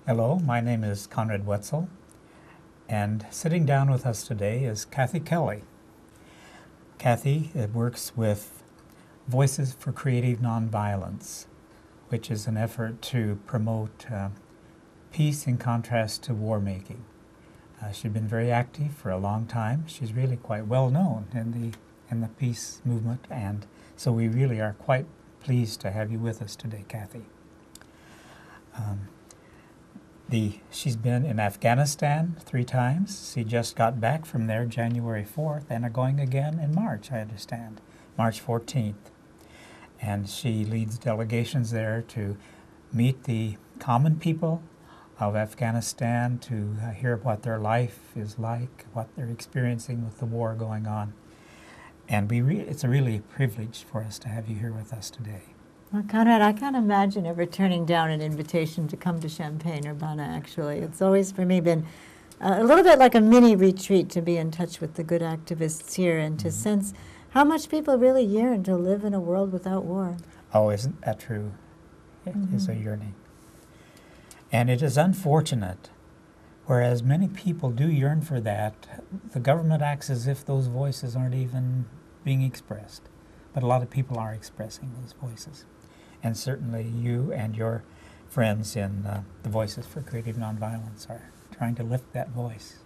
Hello, my name is Conrad Wetzel, and sitting down with us today is Kathy Kelly. Kathy works with Voices for Creative Nonviolence, which is an effort to promote peace in contrast to war making. She's been very active for a long time. She's really quite well known in the peace movement, and so we really are quite pleased to have you with us today, Kathy. She's been in Afghanistan 3 times. She just got back from there January 4th and are going again in March, I understand, March 14th. And she leads delegations there to meet the common people of Afghanistan, to hear what their life is like, what they're experiencing with the war going on. And it's a really privilege for us to have you here with us today. Well, Conrad, I can't imagine ever turning down an invitation to come to Champaign-Urbana, actually. It's always, for me, been a little bit like a mini retreat to be in touch with the good activists here and to sense how much people really yearn to live in a world without war. Oh, isn't that true? It is a yearning. And it is unfortunate, whereas many people do yearn for that, the government acts as if those voices aren't even being expressed. But a lot of people are expressing those voices. And certainly you and your friends in the Voices for Creative Nonviolence are trying to lift that voice.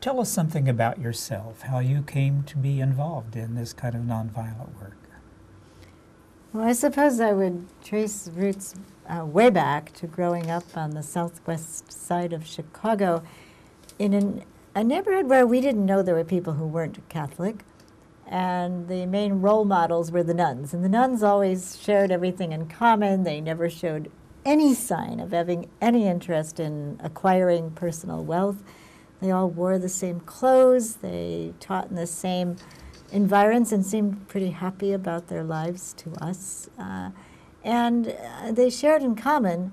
Tell us something about yourself, how you came to be involved in this kind of nonviolent work. Well, I suppose I would trace roots way back to growing up on the southwest side of Chicago in a neighborhood where we didn't know there were people who weren't Catholic. And the main role models were the nuns. And the nuns always shared everything in common. They never showed any sign of having any interest in acquiring personal wealth. They all wore the same clothes. They taught in the same environs and seemed pretty happy about their lives to us. And they shared in common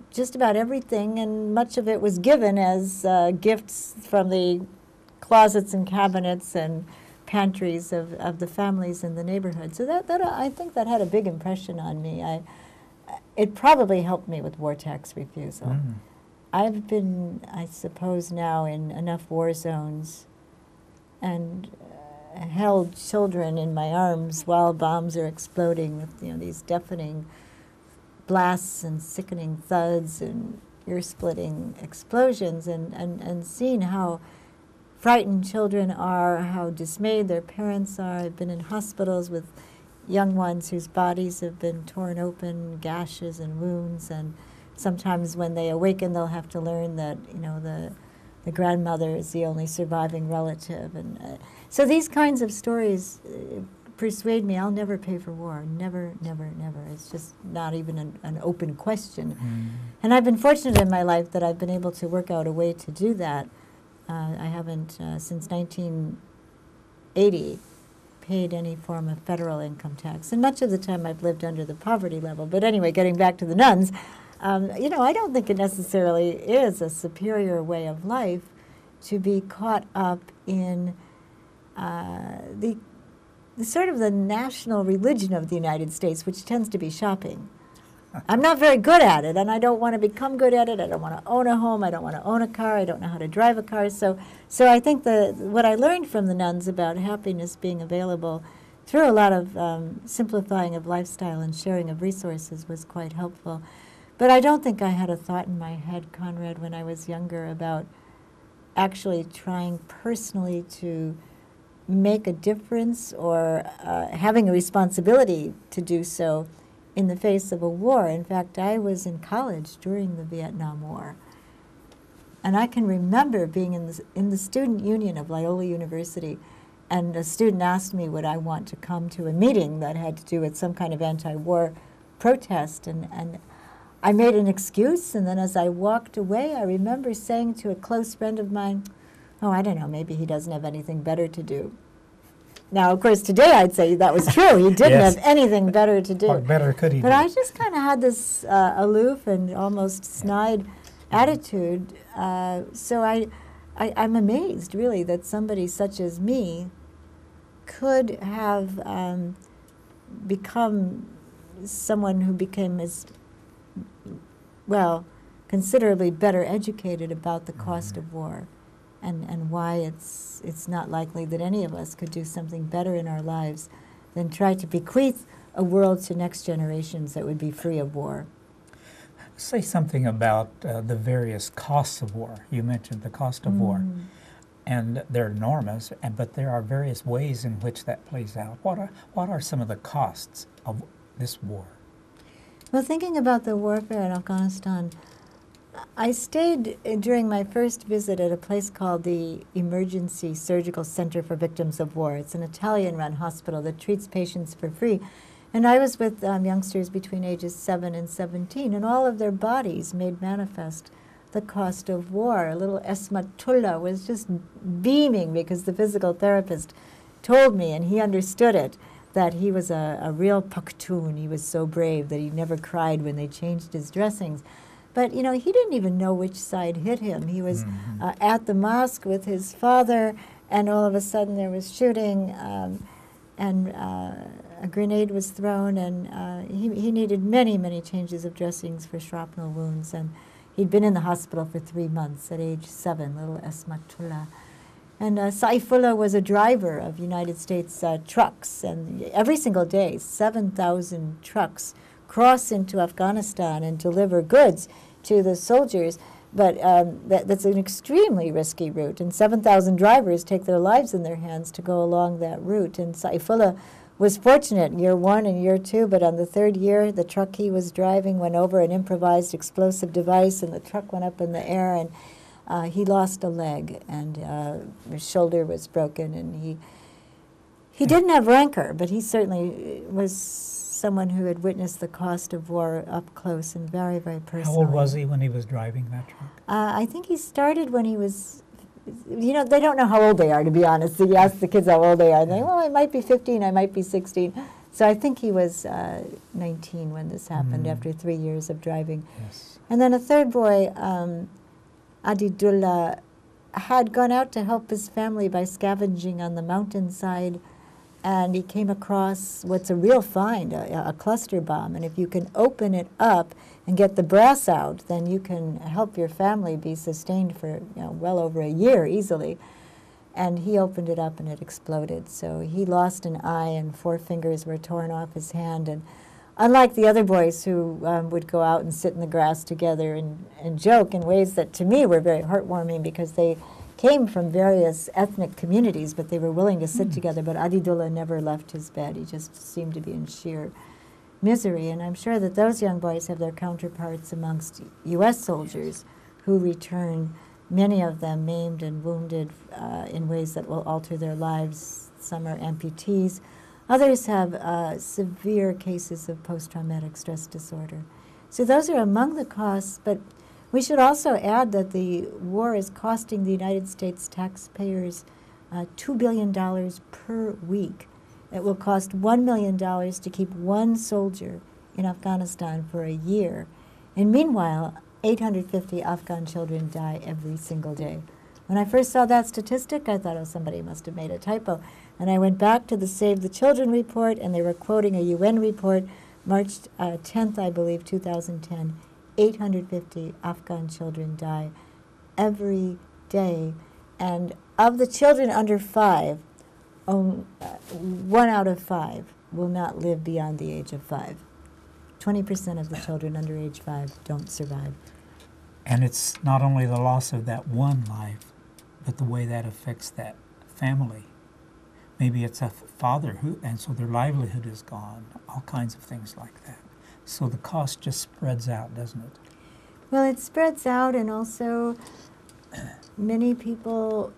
just about everything, and much of it was given as gifts from the closets and cabinets and pantries of the families in the neighborhood. So that I think that had a big impression on me. It probably helped me with war tax refusal. I've been, I suppose, now in enough war zones and held children in my arms while bombs are exploding with these deafening blasts and sickening thuds and ear-splitting explosions, and seen how frightened children are, how dismayed their parents are. I've been in hospitals with young ones whose bodies have been torn open, gashes and wounds, and sometimes when they awaken they'll have to learn that the grandmother is the only surviving relative. And so these kinds of stories persuade me I'll never pay for war. Never, never, never. It's just not even an open question. And I've been fortunate in my life that I've been able to work out a way to do that. I haven't, since 1980, paid any form of federal income tax. And much of the time I've lived under the poverty level. But anyway, getting back to the nuns, I don't think it necessarily is a superior way of life to be caught up in the sort of the national religion of the United States, which tends to be shopping. I'm not very good at it, and I don't want to become good at it. I don't want to own a home. I don't want to own a car. I don't know how to drive a car. So I think what I learned from the nuns about happiness being available through a lot of simplifying of lifestyle and sharing of resources was quite helpful. But I don't think I had a thought in my head, Conrad, when I was younger about actually trying personally to make a difference or having a responsibility to do so in the face of a war. In fact, I was in college during the Vietnam War. And I can remember being in the student union of Loyola University, and a student asked me would I want to come to a meeting that had to do with some kind of anti-war protest. And I made an excuse, and then as I walked away, I remember saying to a close friend of mine, oh, I don't know, maybe he doesn't have anything better to do. Now, of course, today I'd say that was true. He didn't Yes. have anything better to do. What better could he do? But I just kind of had this aloof and almost snide attitude. So I'm amazed, really, that somebody such as me could have become someone who became as well, considerably better educated about the cost of war and why it's not likely that any of us could do something better in our lives than try to bequeath a world to next generations that would be free of war. Say something about the various costs of war. You mentioned the cost of war, and they're enormous, but there are various ways in which that plays out. What are some of the costs of this war? Well, thinking about the warfare in Afghanistan, I stayed during my first visit at a place called the Emergency Surgical Center for Victims of War. It's an Italian-run hospital that treats patients for free. And I was with youngsters between ages 7 and 17, and all of their bodies made manifest the cost of war. Little Esmatullah was just beaming because the physical therapist told me, and he understood it, that he was a real Pakhtun. He was so brave that he never cried when they changed his dressings. But, you know, he didn't even know which side hit him. He was at the mosque with his father, and all of a sudden there was shooting, and a grenade was thrown, and he needed many, many changes of dressings for shrapnel wounds. And he'd been in the hospital for 3 months at age 7, little Esmatullah. And Saifullah was a driver of United States trucks, and every single day, 7,000 trucks cross into Afghanistan and deliver goods to the soldiers. But that's an extremely risky route, and 7,000 drivers take their lives in their hands to go along that route. And Saifullah was fortunate in year 1 and year 2, but on the 3rd year, the truck he was driving went over an improvised explosive device, and the truck went up in the air, and he lost a leg, and his shoulder was broken, and he didn't have rancor, but he certainly was someone who had witnessed the cost of war up close and very, very personally. How old was he when he was driving that truck? I think he started when he was, you know, they don't know how old they are, to be honest. So you ask the kids how old they are, and they, well, I might be 15, I might be 16. So I think he was 19 when this happened, after 3 years of driving. Yes. And then a third boy, Adidullah, had gone out to help his family by scavenging on the mountainside, and he came across what's a real find, a cluster bomb. And if you can open it up and get the brass out, then you can help your family be sustained for well over a year easily. And he opened it up and it exploded. So he lost an eye and 4 fingers were torn off his hand. And unlike the other boys who would go out and sit in the grass together and joke in ways that to me were very heartwarming, because they came from various ethnic communities, but they were willing to sit together. But Adidullah never left his bed. He just seemed to be in sheer misery. And I'm sure that those young boys have their counterparts amongst U.S. soldiers who return, many of them maimed and wounded in ways that will alter their lives. Some are amputees. Others have severe cases of post-traumatic stress disorder. So those are among the costs, but we should also add that the war is costing the United States taxpayers $2 billion per week. It will cost $1 million to keep 1 soldier in Afghanistan for a year. And meanwhile, 850 Afghan children die every single day. When I first saw that statistic, I thought, oh, somebody must have made a typo. And I went back to the Save the Children report, and they were quoting a UN report, March 10th, I believe, 2010. 850 Afghan children die every day. And of the children under 5, 1 out of 5 will not live beyond the age of 5. 20% of the children under age 5 don't survive. And it's not only the loss of that one life, but the way that affects that family. Maybe it's a father and so their livelihood is gone, all kinds of things like that. So the cost just spreads out, doesn't it? Well, it spreads out, and also many people,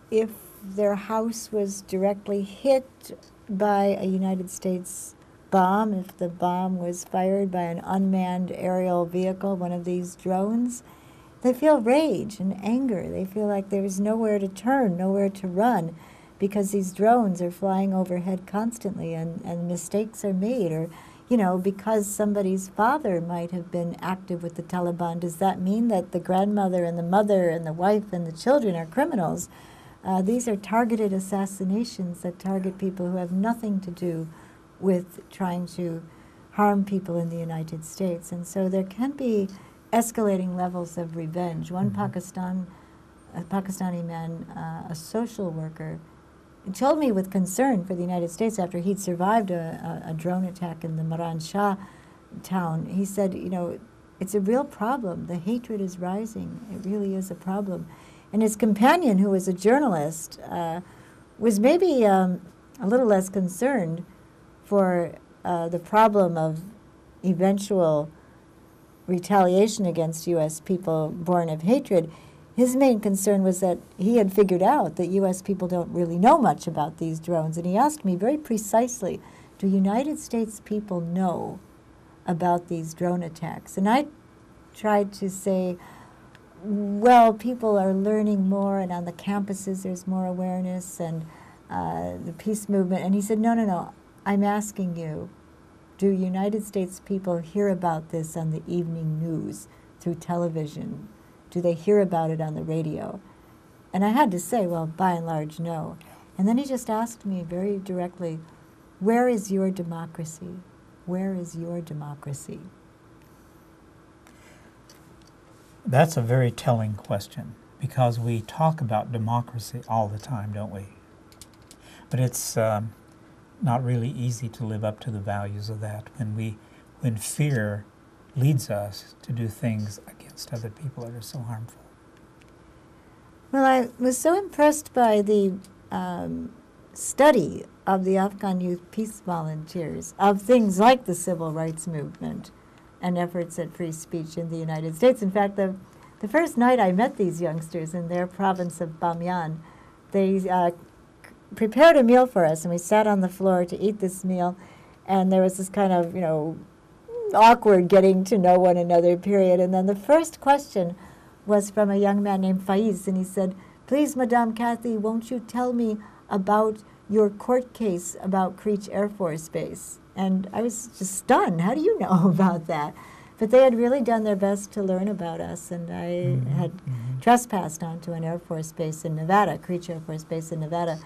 if their house was directly hit by a United States bomb, if the bomb was fired by an unmanned aerial vehicle, one of these drones, they feel rage and anger. They feel like there's nowhere to turn, nowhere to run, because these drones are flying overhead constantly, and mistakes are made. Or, you know, because somebody's father might have been active with the Taliban, does that mean that the grandmother and the mother and the wife and the children are criminals? These are targeted assassinations that target people who have nothing to do with trying to harm people in the United States. And so there can be escalating levels of revenge. One Pakistani man, a social worker, told me with concern for the United States after he'd survived a drone attack in the Maran Shah town. He said, you know, it's a real problem. The hatred is rising. It really is a problem. And his companion, who was a journalist, was maybe a little less concerned for the problem of eventual retaliation against U.S. people born of hatred. His main concern was that he had figured out that U.S. people don't really know much about these drones. And he asked me very precisely, do United States people know about these drone attacks? And I tried to say, well, people are learning more, and on the campuses there's more awareness, and the peace movement. And he said, no, I'm asking you, do United States people hear about this on the evening news, through television? Do they hear about it on the radio? And I had to say, well, by and large, no. And then he just asked me very directly, where is your democracy? Where is your democracy? That's a very telling question, because we talk about democracy all the time, don't we? But it's not really easy to live up to the values of that when fear leads us to do things against other people that are so harmful. Well, I was so impressed by the study of the Afghan youth peace volunteers of things like the civil rights movement and efforts at free speech in the United States. In fact, the first night I met these youngsters in their province of Bamyan, they prepared a meal for us, and we sat on the floor to eat this meal, and there was this kind of, you know, awkward getting to know one another period. And then the first question was from a young man named Faiz, and he said, please, Madame Kathy, won't you tell me about your court case about Creech Air Force Base? And I was just stunned. How do you know about that? But they had really done their best to learn about us, and I had trespassed onto an Air Force base in Nevada, Creech Air Force Base in Nevada,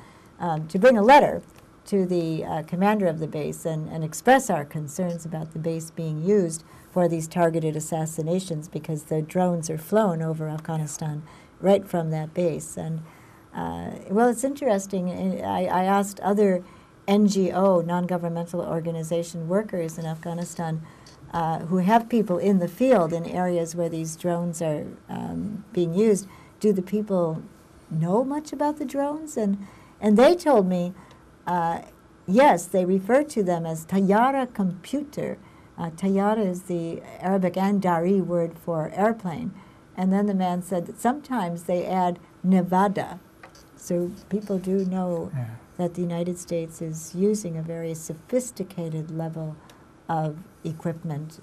to bring a letter to the commander of the base and express our concerns about the base being used for these targeted assassinations, because the drones are flown over Afghanistan right from that base. And well, it's interesting. I asked other NGO, non-governmental organization workers in Afghanistan who have people in the field in areas where these drones are being used, do the people know much about the drones? And they told me, yes, they refer to them as tayyara computer. Tayyara is the Arabic and Dari word for airplane. And then the man said that sometimes they add Nevada. So people do know that the United States is using a very sophisticated level of equipment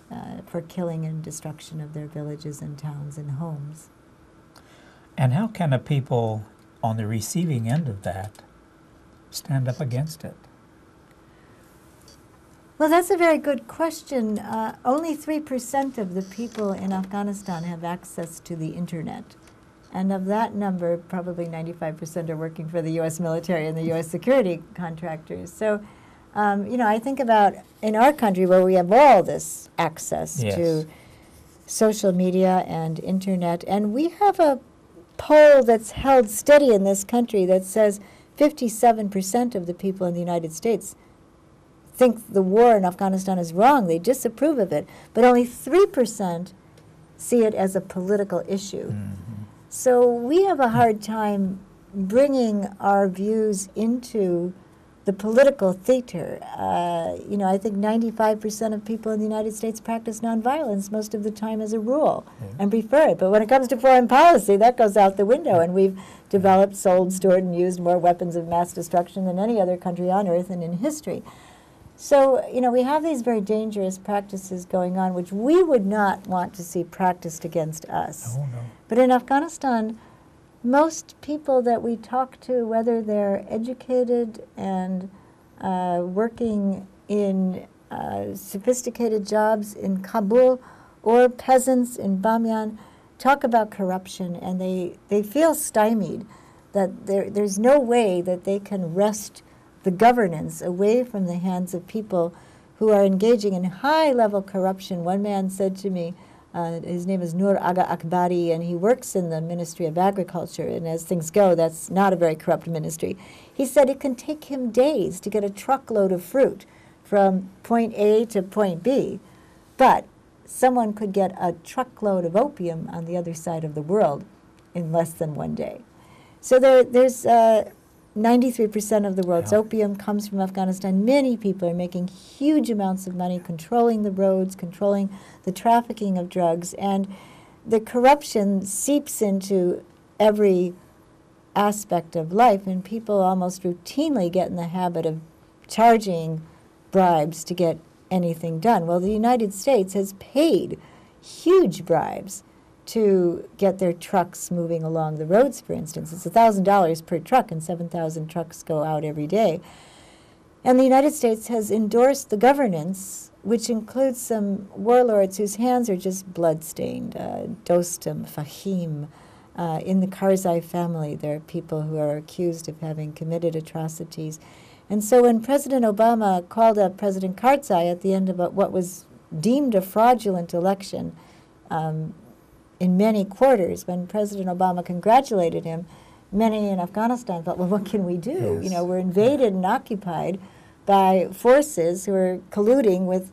for killing and destruction of their villages and towns and homes. And how can a people on the receiving end of that stand up against it? Well, that's a very good question. Only 3% of the people in Afghanistan have access to the internet. And of that number, probably 95% are working for the U.S. military and the U.S. security contractors. So, you know, I think about in our country where we have all this access to social media and internet, and we have a poll that's held steady in this country that says 57% of the people in the United States think the war in Afghanistan is wrong. They disapprove of it. But only 3% see it as a political issue. So we have a hard time bringing our views into the political theater. You know, I think 95% of people in the United States practice nonviolence most of the time as a rule and prefer it. But when it comes to foreign policy, that goes out the window, and we've developed, sold, stored, and used more weapons of mass destruction than any other country on earth and in history. So, you know, we have these very dangerous practices going on, which we would not want to see practiced against us. No. But in Afghanistan, most people that we talk to, whether they're educated and working in sophisticated jobs in Kabul or peasants in Bamyan, talk about corruption, and they feel stymied, that there's no way that they can wrest the governance away from the hands of people who are engaging in high-level corruption. One man said to me, His name is Nur Aga Akbari, and he works in the Ministry of Agriculture, and as things go, that's not a very corrupt ministry. He said it can take him days to get a truckload of fruit from point A to point B, but someone could get a truckload of opium on the other side of the world in less than one day. So there's 93% of the world's opium comes from Afghanistan. Many people are making huge amounts of money controlling the roads, controlling the trafficking of drugs, and the corruption seeps into every aspect of life, and people almost routinely get in the habit of charging bribes to get anything done. Well, the United States has paid huge bribes to get their trucks moving along the roads, for instance. It's $1,000 per truck, and 7,000 trucks go out every day. And the United States has endorsed the governance, which includes some warlords whose hands are just blood-stained. Dostum, Fahim. In the Karzai family, there are people who are accused of having committed atrocities. And so when President Obama called up President Karzai at the end of what was deemed a fraudulent election, in many quarters, when President Obama congratulated him, many in Afghanistan thought, well, what can we do? Yes. You know, we're invaded and occupied by forces who are colluding with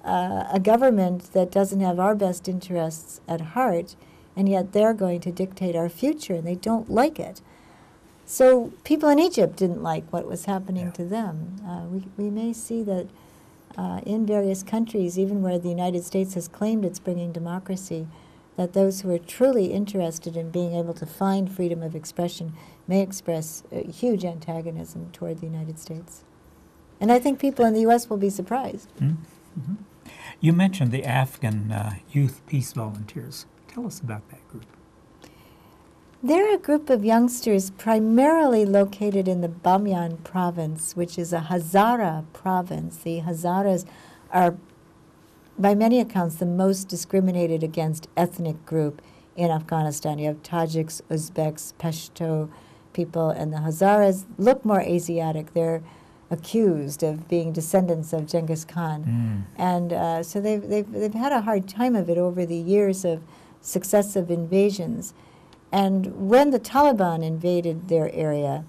a government that doesn't have our best interests at heart, and yet they're going to dictate our future, and they don't like it. So people in Egypt didn't like what was happening to them. We may see that in various countries, even where the United States has claimed it's bringing democracy, that those who are truly interested in being able to find freedom of expression may express huge antagonism toward the United States. And I think people in the U.S. will be surprised. Mm-hmm. You mentioned the Afghan Youth Peace Volunteers. Tell us about that group. They're a group of youngsters primarily located in the Bamyan province, which is a Hazara province. The Hazaras are, by many accounts, the most discriminated against ethnic group in Afghanistan. You have Tajiks, Uzbeks, Pashto people, and the Hazaras look more Asiatic. They're accused of being descendants of Genghis Khan. And so they've had a hard time of it over the years of successive invasions. And when the Taliban invaded their area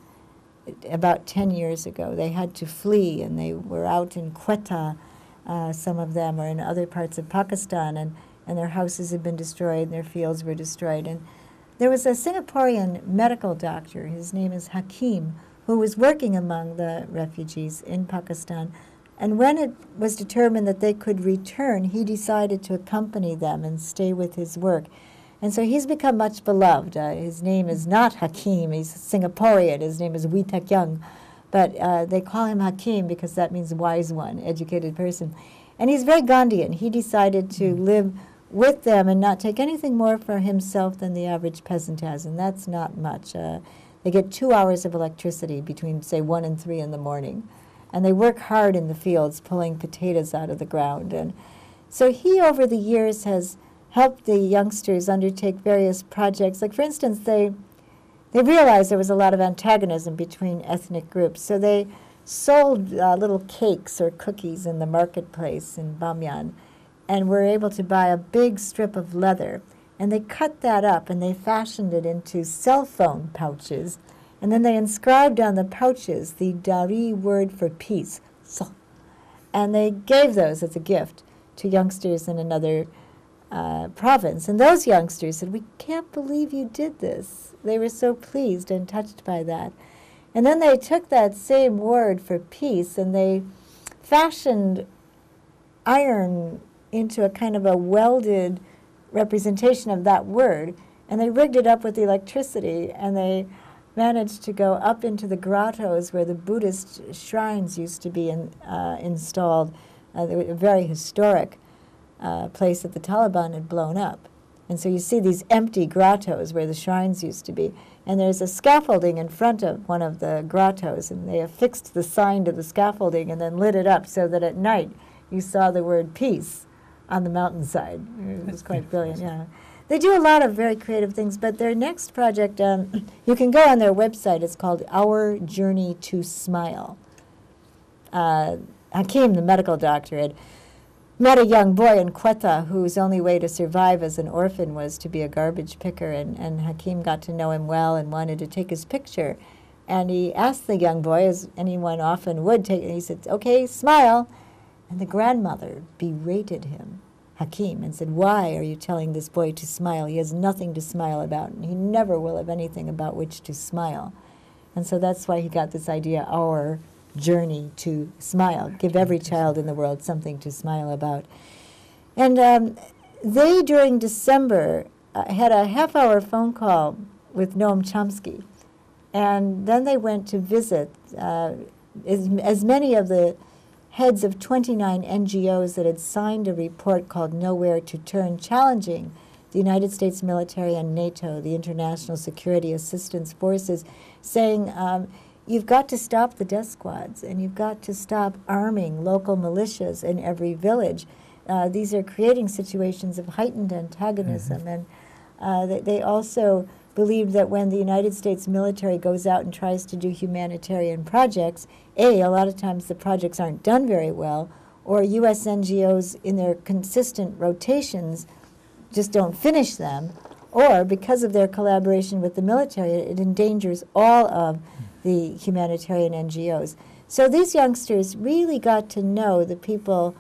about 10 years ago, they had to flee, and they were out in Quetta, some of them, or in other parts of Pakistan, and their houses had been destroyed, and their fields were destroyed. And there was a Singaporean medical doctor, his name is Hakim, who was working among the refugees in Pakistan. And when it was determined that they could return, he decided to accompany them and stay with his work. And so he's become much beloved. His name is not Hakim, he's Singaporean. His name is Wee Tak Young. But they call him Hakim because that means wise one, educated person. And he's very Gandhian. He decided to live with them and not take anything more for himself than the average peasant has, and that's not much. They get 2 hours of electricity between, say, 1 and 3 in the morning. And they work hard in the fields pulling potatoes out of the ground. And so he, over the years, has helped the youngsters undertake various projects. Like, for instance, they realized there was a lot of antagonism between ethnic groups. So they sold little cakes or cookies in the marketplace in Bamyan and were able to buy a big strip of leather. And they cut that up and they fashioned it into cell phone pouches. And then they inscribed on the pouches the Dari word for peace. So, and they gave those as a gift to youngsters in another province. And those youngsters said, "We can't believe you did this." They were so pleased and touched by that. And then they took that same word for peace and they fashioned iron into a kind of a welded representation of that word. And they rigged it up with electricity, and they managed to go up into the grottos where the Buddhist shrines used to be installed. They were a very historic place that the Taliban had blown up. And so you see these empty grottos where the shrines used to be. And there's a scaffolding in front of one of the grottos, and they affixed the sign to the scaffolding and then lit it up so that at night you saw the word peace on the mountainside. It was quite brilliant, yeah. They do a lot of very creative things, but their next project, you can go on their website. It's called Our Journey to Smile. Hakim, the medical doctor, had met a young boy in Quetta whose only way to survive as an orphan was to be a garbage picker, and Hakim got to know him well and wanted to take his picture. And he asked the young boy, as anyone often would, take, and he said, "Okay, smile." And the grandmother berated him, Hakim, and said, "Why are you telling this boy to smile? He has nothing to smile about, and he never will have anything about which to smile." And so that's why he got this idea, our journey to smile, give every child in the world something to smile about. And they, during December, had a half-hour phone call with Noam Chomsky. And then they went to visit as many of the heads of 29 NGOs that had signed a report called Nowhere to Turn, challenging the United States military and NATO, the International Security Assistance Forces, saying, you've got to stop the death squads, and you've got to stop arming local militias in every village. These are creating situations of heightened antagonism. And they also believed that when the United States military goes out and tries to do humanitarian projects, a lot of times the projects aren't done very well, or U.S. NGOs in their consistent rotations just don't finish them, or because of their collaboration with the military, it endangers all of the humanitarian NGOs. So these youngsters really got to know the people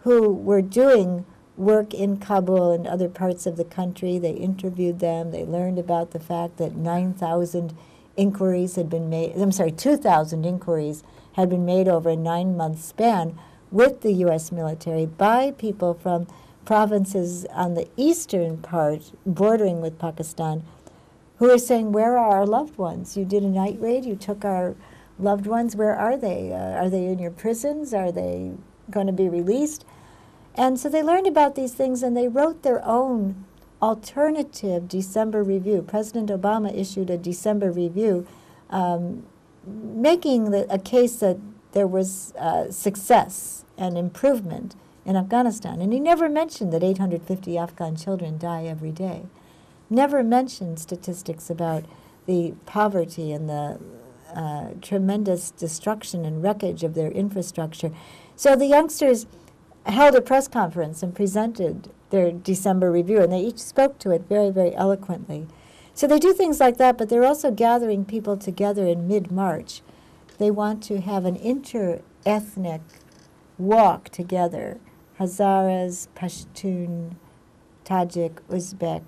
who were doing work in Kabul and other parts of the country. They interviewed them. They learned about the fact that 9,000 inquiries had been made, 2,000 inquiries had been made over a 9-month span with the U.S. military by people from provinces on the eastern part bordering with Pakistan who are saying, where are our loved ones? You did a night raid, you took our loved ones, where are they? Are they in your prisons? Are they going to be released? And so they learned about these things, and they wrote their own alternative December review. President Obama issued a December review making a case that there was success and improvement in Afghanistan. And he never mentioned that 850 Afghan children die every day. Never mentioned statistics about the poverty and the tremendous destruction and wreckage of their infrastructure. So the youngsters held a press conference and presented their December review, and they each spoke to it very, very eloquently. So they do things like that, but they're also gathering people together in mid-March. They want to have an inter-ethnic walk together, Hazaras, Pashtun, Tajik, Uzbek,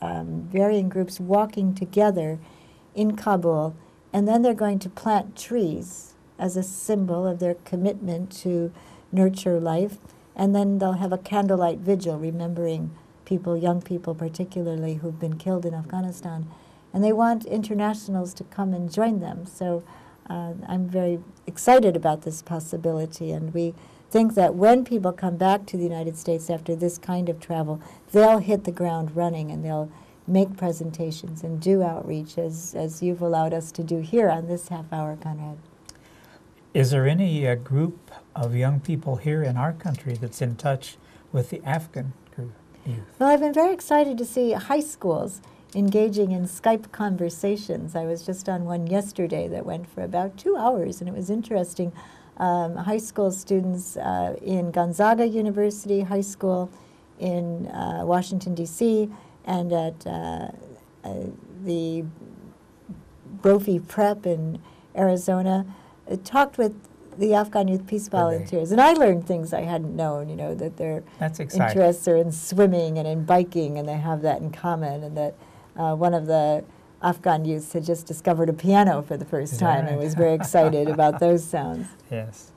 varying groups walking together in Kabul, and then they're going to plant trees as a symbol of their commitment to nurture life, and then they'll have a candlelight vigil remembering people, young people particularly, who've been killed in Afghanistan. And they want internationals to come and join them. So I'm very excited about this possibility, and we think that when people come back to the United States after this kind of travel, they'll hit the ground running, and they'll make presentations and do outreach as you've allowed us to do here on this half hour, Conrad. Is there any group of young people here in our country that's in touch with the Afghan group youth? Well, I've been very excited to see high schools engaging in Skype conversations. I was just on one yesterday that went for about 2 hours, and it was interesting. High school students in Gonzaga University High School in Washington, D.C., and at the Brophy Prep in Arizona, talked with the Afghan Youth Peace Volunteers. And I learned things I hadn't known, you know, that their interests are in swimming and in biking, and they have that in common, and that one of the Afghan youths had just discovered a piano for the first time and was very excited about those sounds. Yes.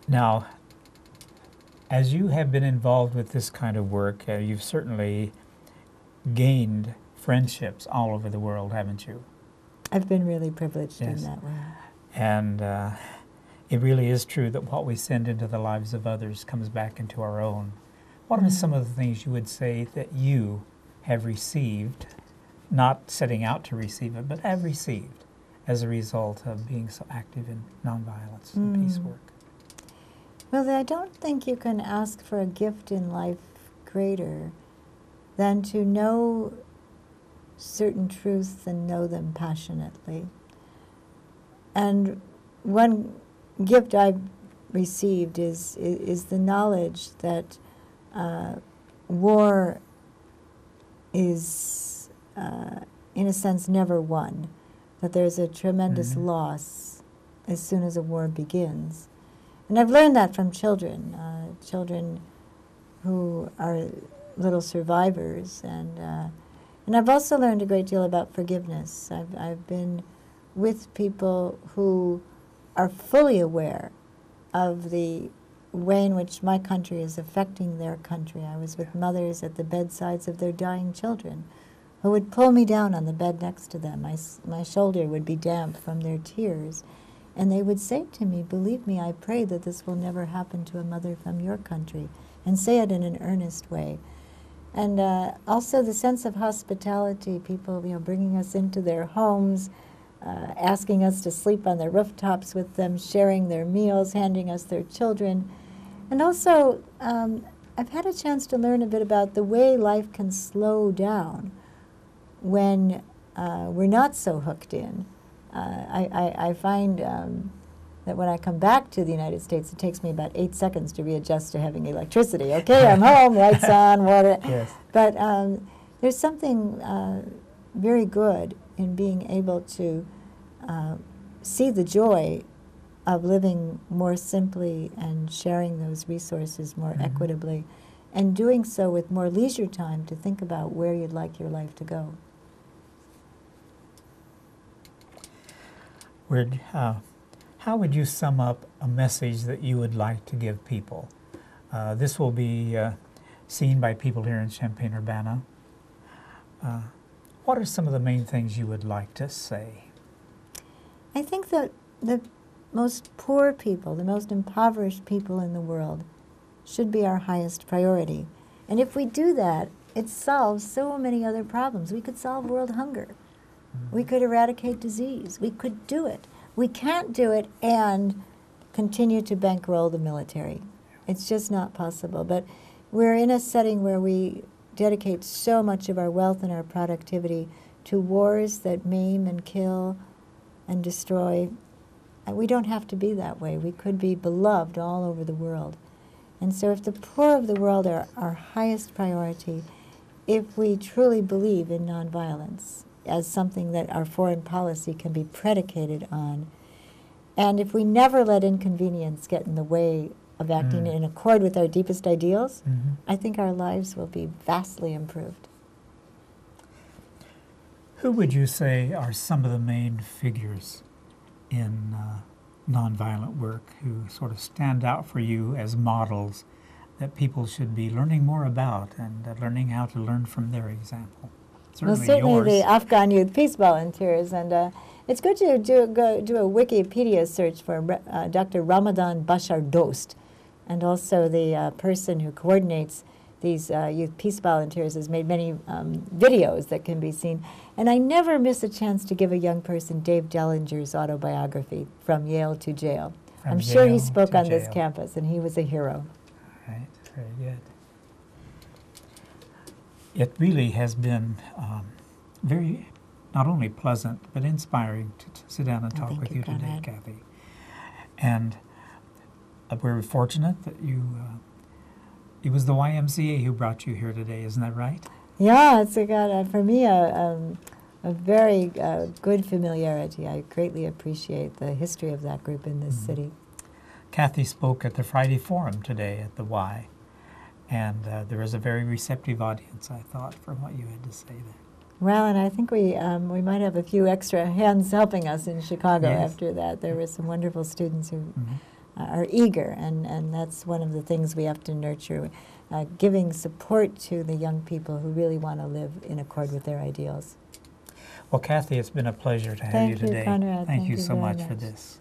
Now, as you have been involved with this kind of work, you've certainly gained friendships all over the world, haven't you? I've been really privileged in that way. And it really is true that what we send into the lives of others comes back into our own. What are some of the things you would say that you have received, not setting out to receive it, but have received as a result of being so active in nonviolence and peace work? Well, I don't think you can ask for a gift in life greater than to know certain truths and know them passionately. And one gift I've received is the knowledge that war is, in a sense, never won, that there's a tremendous loss as soon as a war begins. And I've learned that from children, children who are little survivors, and I've also learned a great deal about forgiveness. I've been with people who are fully aware of the way in which my country is affecting their country. I was with mothers at the bedsides of their dying children who would pull me down on the bed next to them. My shoulder would be damp from their tears. And they would say to me, "Believe me, I pray that this will never happen to a mother from your country," and say it in an earnest way. And also the sense of hospitality, people bringing us into their homes, asking us to sleep on their rooftops with them, sharing their meals, handing us their children. And also, I've had a chance to learn a bit about the way life can slow down when we're not so hooked in. I find that when I come back to the United States, it takes me about 8 seconds to readjust to having electricity. Okay, I'm home, lights on, water. Yes. But there's something very good in being able to see the joy of living more simply and sharing those resources more equitably, and doing so with more leisure time to think about where you'd like your life to go. How would you sum up a message that you would like to give people? This will be seen by people here in Champaign-Urbana. What are some of the main things you would like to say? I think that the most poor people, the most impoverished people in the world, should be our highest priority. And if we do that, it solves so many other problems. We could solve world hunger. We could eradicate disease. We could do it. We can't do it and continue to bankroll the military. It's just not possible. But we're in a setting where we dedicate so much of our wealth and our productivity to wars that maim and kill and destroy. And we don't have to be that way. We could be beloved all over the world. And so if the poor of the world are our highest priority, if we truly believe in nonviolence as something that our foreign policy can be predicated on, and if we never let inconvenience get in the way of acting in accord with our deepest ideals, I think our lives will be vastly improved. Who would you say are some of the main figures in nonviolent work who sort of stand out for you as models that people should be learning more about and learning how to learn from their example? Certainly yours. The Afghan Youth Peace Volunteers, and it's good to do a Wikipedia search for Dr. Ramadan Bashar Dost, and also the person who coordinates these Youth Peace Volunteers has made many videos that can be seen. And I never miss a chance to give a young person Dave Dellinger's autobiography, From Yale to Jail. I'm sure he spoke on this campus, and he was a hero. All right, very good. It really has been very, not only pleasant, but inspiring to sit down and talk with you today, Kathy. And we're fortunate that it was the YMCA who brought you here today, isn't that right? Yeah, it's for me a very good familiarity. I greatly appreciate the history of that group in this city. Kathy spoke at the Friday Forum today at the Y, and there was a very receptive audience, I thought, from what you had to say there. Well, and I think we might have a few extra hands helping us in Chicago after that. There were some wonderful students who are eager, and that's one of the things we have to nurture, giving support to the young people who really want to live in accord with their ideals. Well, Kathy, it's been a pleasure to have you today. Conrad. Thank you so very much for this.